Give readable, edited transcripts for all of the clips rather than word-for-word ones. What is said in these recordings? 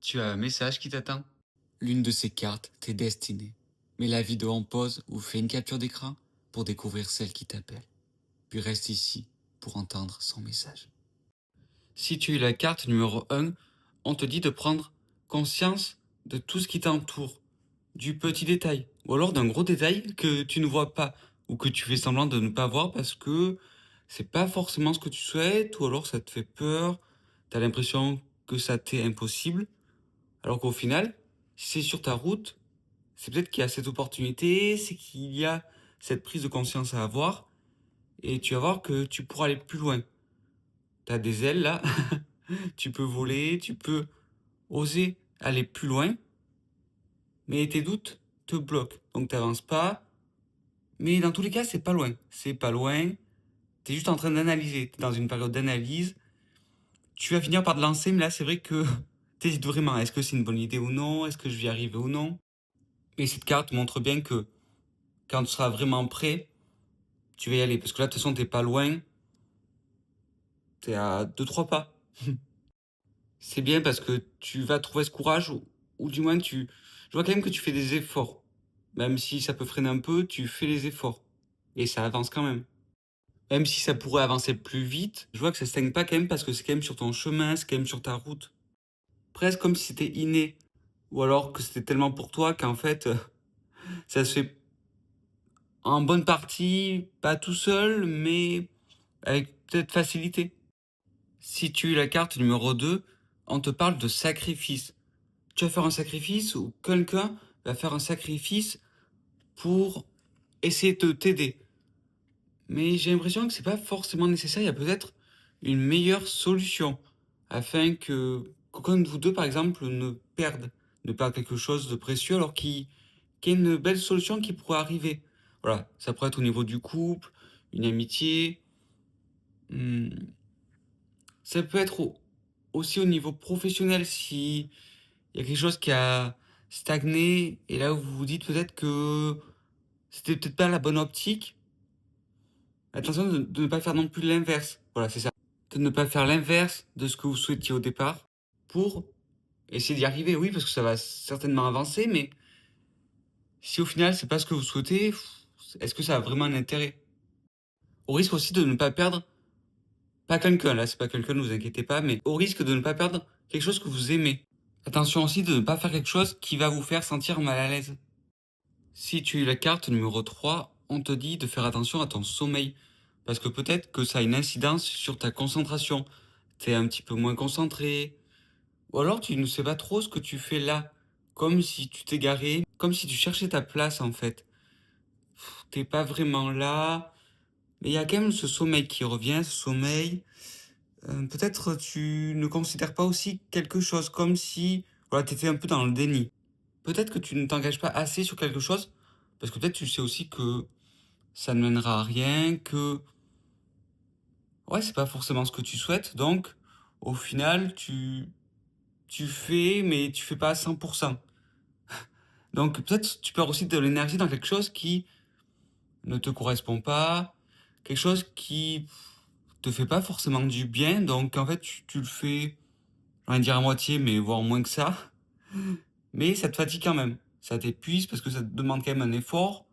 Tu as un message qui t'attend. L'une de ces cartes t'est destinée. Mets la vidéo en pause ou fais une capture d'écran pour découvrir celle qui t'appelle. Puis reste ici pour entendre son message. Si tu es la carte numéro 1, on te dit de prendre conscience de tout ce qui t'entoure, du petit détail, ou alors d'un gros détail que tu ne vois pas, ou que tu fais semblant de ne pas voir parce que c'est pas forcément ce que tu souhaites, ou alors ça te fait peur, t'as l'impression que ça t'est impossible. Alors qu'au final, si c'est sur ta route, c'est peut-être qu'il y a cette opportunité, c'est qu'il y a cette prise de conscience à avoir, et tu vas voir que tu pourras aller plus loin. T'as des ailes là, tu peux voler, tu peux oser aller plus loin, mais tes doutes te bloquent. Donc t'avances pas, mais dans tous les cas, c'est pas loin. C'est pas loin, t'es juste en train d'analyser, t'es dans une période d'analyse, tu vas finir par te lancer, mais là c'est vrai que t'hésites vraiment. Est-ce que c'est une bonne idée ou non? Est-ce que je vais y arriver ou non? Et cette carte montre bien que quand tu seras vraiment prêt, tu vas y aller. Parce que là, de toute façon, t'es pas loin. T'es à deux trois pas. C'est bien parce que tu vas trouver ce courage, ou du moins, je vois quand même que tu fais des efforts. Même si ça peut freiner un peu, tu fais les efforts. Et ça avance quand même. Même si ça pourrait avancer plus vite, je vois que ça stagne pas quand même parce que c'est quand même sur ton chemin, c'est quand même sur ta route. Presque comme si c'était inné. Ou alors que c'était tellement pour toi qu'en fait, ça se fait en bonne partie, pas tout seul, mais avec peut-être facilité. Si tu es la carte numéro 2, on te parle de sacrifice. Tu vas faire un sacrifice ou quelqu'un va faire un sacrifice pour essayer de t'aider. Mais j'ai l'impression que c'est pas forcément nécessaire, il y a peut-être une meilleure solution afin qu'aucun de vous deux, par exemple, ne perde quelque chose de précieux alors qu'il y a une belle solution qui pourrait arriver. Voilà, ça pourrait être au niveau du couple, une amitié. hmm, Ça peut être aussi au niveau professionnel si il y a quelque chose qui a stagné et là où vous vous dites peut-être que c'était peut-être pas la bonne optique. Attention de ne pas faire non plus l'inverse. Voilà, c'est ça. De ne pas faire l'inverse de ce que vous souhaitiez au départ pour essayer d'y arriver. Oui, parce que ça va certainement avancer, mais si au final c'est pas ce que vous souhaitez, est-ce que ça a vraiment un intérêt? Au risque aussi de ne pas perdre, pas quelqu'un, là c'est pas quelqu'un, ne vous inquiétez pas, mais au risque de ne pas perdre quelque chose que vous aimez. Attention aussi de ne pas faire quelque chose qui va vous faire sentir mal à l'aise. Si tu es la carte numéro 3, on te dit de faire attention à ton sommeil. Parce que peut-être que ça a une incidence sur ta concentration. T'es un petit peu moins concentré. Ou alors tu ne sais pas trop ce que tu fais là. Comme si tu t'es garé. Comme si tu cherchais ta place en fait. T'es pas vraiment là. Mais il y a quand même ce sommeil qui revient, ce sommeil. Peut-être tu ne considères pas aussi quelque chose. Comme si voilà, t'étais un peu dans le déni. Peut-être que tu ne t'engages pas assez sur quelque chose. Parce que peut-être tu sais aussi que ça ne mènera à rien, que ouais, c'est pas forcément ce que tu souhaites, donc au final, tu fais, mais tu fais pas à 100%. Donc peut-être tu perds aussi de l'énergie dans quelque chose qui ne te correspond pas, quelque chose qui te fait pas forcément du bien, donc en fait tu le fais, j'ai envie de dire à moitié, mais voire moins que ça, mais ça te fatigue quand même, ça t'épuise parce que ça te demande quand même un effort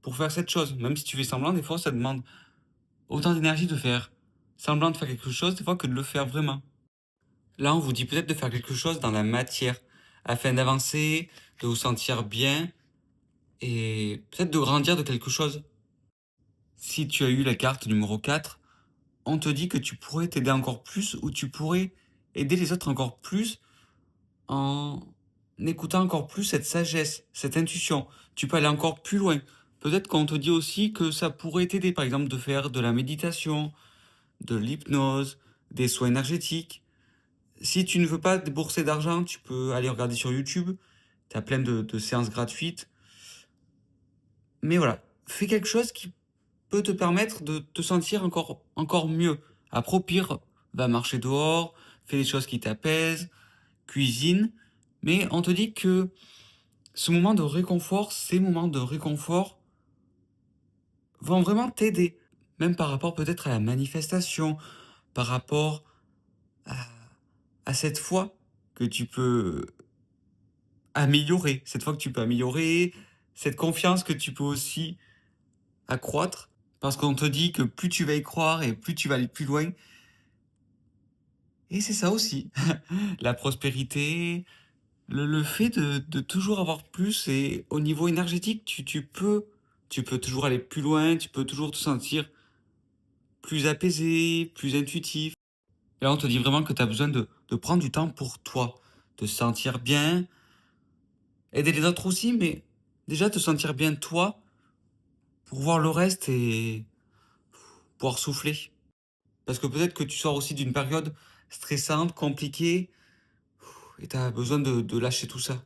pour faire cette chose, même si tu fais semblant, des fois ça demande autant d'énergie de faire semblant de faire quelque chose, des fois, que de le faire vraiment. Là, on vous dit peut-être de faire quelque chose dans la matière, afin d'avancer, de vous sentir bien, et peut-être de grandir de quelque chose. Si tu as eu la carte numéro 4, on te dit que tu pourrais t'aider encore plus, ou tu pourrais aider les autres encore plus en écoutant encore plus cette sagesse, cette intuition. Tu peux aller encore plus loin. Peut-être qu'on te dit aussi que ça pourrait t'aider, par exemple, de faire de la méditation, de l'hypnose, des soins énergétiques. Si tu ne veux pas débourser d'argent, tu peux aller regarder sur YouTube. Tu as plein de séances gratuites. Mais voilà, fais quelque chose qui peut te permettre de te sentir encore mieux. Après, au pire, va marcher dehors, fais des choses qui t'apaisent, cuisine. Mais on te dit que ce moment de réconfort, ces moments de réconfort vont vraiment t'aider. Même par rapport peut-être à la manifestation, par rapport à, à cette foi que tu peux améliorer, cette foi que tu peux améliorer, cette confiance que tu peux aussi accroître, parce qu'on te dit que plus tu vas y croire et plus tu vas aller plus loin. Et c'est ça aussi, la prospérité, le fait de toujours avoir plus et au niveau énergétique, tu peux toujours aller plus loin, tu peux toujours te sentir plus apaisé, plus intuitif. Et là, on te dit vraiment que tu as besoin de prendre du temps pour toi, te sentir bien, aider les autres aussi, mais déjà te sentir bien toi pour voir le reste et pouvoir souffler. Parce que peut-être que tu sors aussi d'une période stressante, compliquée, et tu as besoin de lâcher tout ça.